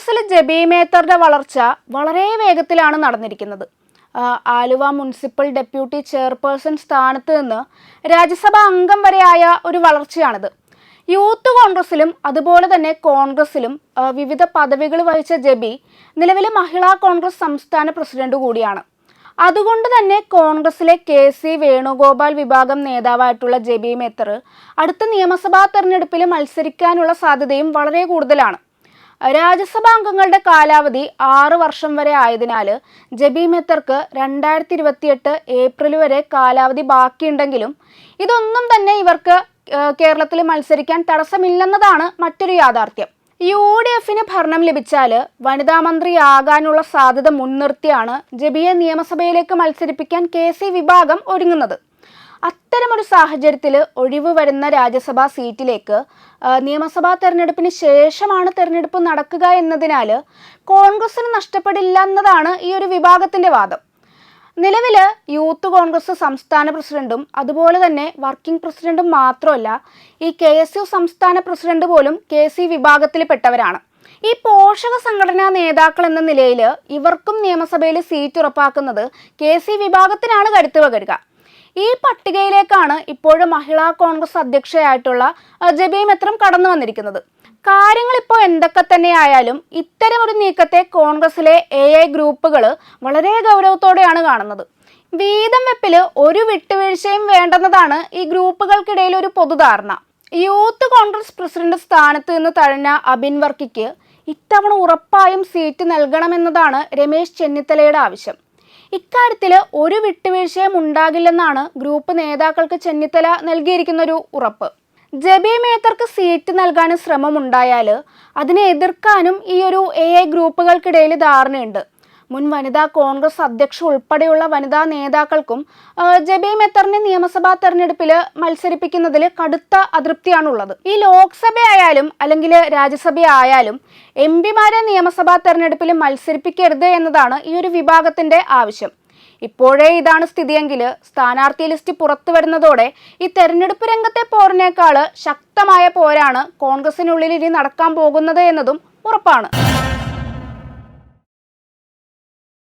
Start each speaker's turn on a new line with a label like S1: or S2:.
S1: കോൺഗ്രസിൽ ജെബി മേത്തറുടെ വളർച്ച വളരെ വേഗത്തിലാണ് നടന്നിരിക്കുന്നത്. ആലുവ മുനിസിപ്പൽ ഡെപ്യൂട്ടി ചെയർപേഴ്സൺ സ്ഥാനത്ത് നിന്ന് രാജ്യസഭാ അംഗം വരെയായ ഒരു വളർച്ചയാണിത്. യൂത്ത് കോൺഗ്രസിലും അതുപോലെ തന്നെ കോൺഗ്രസിലും വിവിധ പദവികൾ വഹിച്ച ജെബി നിലവിലെ മഹിളാ കോൺഗ്രസ് സംസ്ഥാന പ്രസിഡന്റ് കൂടിയാണ്. അതുകൊണ്ട് തന്നെ കോൺഗ്രസിലെ കെ.സി. വേണുഗോപാൽ വിഭാഗം നേതാവായിട്ടുള്ള ജെബി മേത്തർ അടുത്ത നിയമസഭാ തെരഞ്ഞെടുപ്പിൽ മത്സരിക്കാനുള്ള സാധ്യതയും വളരെ കൂടുതലാണ്. രാജ്യസഭാ അംഗങ്ങളുടെ കാലാവധി 6 വർഷം വരെ ആയതിനാൽ ജെബി മേത്തർക്ക് 2028 ഏപ്രിൽ വരെ കാലാവധി ബാക്കിയുണ്ടെങ്കിലും ഇതൊന്നും തന്നെ ഇവർക്ക് കേരളത്തിൽ മത്സരിക്കാൻ തടസ്സമില്ലെന്നതാണ് മറ്റൊരു യാഥാർത്ഥ്യം. UDFന് ഭരണം ലഭിച്ചാൽ വനിതാ മന്ത്രിയാകാനുള്ള സാധ്യത മുൻനിർത്തിയാണ് ജെബിയെ നിയമസഭയിലേക്ക് മത്സരിപ്പിക്കാൻ കെ.സി. വിഭാഗം ഒരുങ്ങുന്നത്. അത്തരമൊരു സാഹചര്യത്തിൽ ഒഴിവ് വരുന്ന രാജ്യസഭാ സീറ്റിലേക്ക് നിയമസഭാ തെരഞ്ഞെടുപ്പിന് ശേഷമാണ് തെരഞ്ഞെടുപ്പ് നടക്കുക എന്നതിനാൽ കോൺഗ്രസിന് നഷ്ടപ്പെടില്ല എന്നതാണ് ഈ ഒരു വിഭാഗത്തിന്റെ വാദം. നിലവിൽ യൂത്ത് കോൺഗ്രസ് സംസ്ഥാന പ്രസിഡന്റും അതുപോലെ തന്നെ വർക്കിംഗ് പ്രസിഡന്റും മാത്രമല്ല, ഈ KSU സംസ്ഥാന പ്രസിഡന്റ് പോലും കെ.സി. വിഭാഗത്തിൽപ്പെട്ടവരാണ്. ഈ പോഷക സംഘടനാ നേതാക്കൾ എന്ന നിലയിൽ ഇവർക്കും നിയമസഭയിൽ സീറ്റ് ഉറപ്പാക്കുന്നത് കെ.സി. വിഭാഗത്തിനാണ് കരുത്ത് പകരുക. ഈ പട്ടികയിലേക്കാണ് ഇപ്പോഴും മഹിളാ കോൺഗ്രസ് അധ്യക്ഷയായിട്ടുള്ള ജെബി മേത്തറും കടന്നു വന്നിരിക്കുന്നത്. കാര്യങ്ങൾ ഇപ്പോൾ എന്തൊക്കെ തന്നെയായാലും ഇത്തരമൊരു നീക്കത്തെ കോൺഗ്രസിലെ AI ഗ്രൂപ്പുകൾ വളരെ ഗൗരവത്തോടെയാണ് കാണുന്നത്. വീതം വെപ്പിൽ ഒരു വിട്ടുവീഴ്ചയും വേണ്ടെന്നതാണ് ഈ ഗ്രൂപ്പുകൾക്കിടയിൽ ഒരു പൊതുധാരണ. യൂത്ത് കോൺഗ്രസ് പ്രസിഡന്റ് സ്ഥാനത്ത് നിന്ന് തഴഞ്ഞ അബിൻ വർക്കിക്ക് ഇത്തവണ ഉറപ്പായും സീറ്റ് നൽകണമെന്നതാണ് രമേശ് ചെന്നിത്തലയുടെ ആവശ്യം. ഇക്കാര്യത്തിൽ ഒരു വിട്ടുവീഴ്ചയും ഉണ്ടാകില്ലെന്നാണ് ഗ്രൂപ്പ് നേതാക്കൾക്ക് ചെന്നിത്തല നൽകിയിരിക്കുന്ന ഒരു ഉറപ്പ്. ജെബി മേത്തർക്ക് സീറ്റ് നൽകാൻ ശ്രമമുണ്ടായാൽ അതിനെ എതിർക്കാനും ഈ ഒരു AI ഗ്രൂപ്പുകൾക്കിടയിൽ ധാരണയുണ്ട്. മുൻ വനിതാ കോൺഗ്രസ് അധ്യക്ഷ ഉൾപ്പെടെയുള്ള വനിതാ നേതാക്കൾക്കും ജെബി മേത്തറിനെ നിയമസഭാ തെരഞ്ഞെടുപ്പിൽ മത്സരിപ്പിക്കുന്നതിൽ കടുത്ത അതൃപ്തിയാണുള്ളത്. ഈ ലോക്സഭയായാലും അല്ലെങ്കിൽ രാജ്യസഭയായാലും MP-മാരെ നിയമസഭാ തെരഞ്ഞെടുപ്പിൽ മത്സരിപ്പിക്കരുത് എന്നതാണ് ഈ ഒരു വിഭാഗത്തിന്റെ ആവശ്യം. ഇപ്പോഴേ ഇതാണ് സ്ഥിതിയെങ്കിൽ സ്ഥാനാർത്ഥി ലിസ്റ്റ് പുറത്തു വരുന്നതോടെ ഈ തെരഞ്ഞെടുപ്പ് രംഗത്തെ പോരിനേക്കാൾ ശക്തമായ പോരാണ് കോൺഗ്രസിനുള്ളിൽ ഇനി നടക്കാൻ പോകുന്നത് എന്നതും ഉറപ്പാണ്.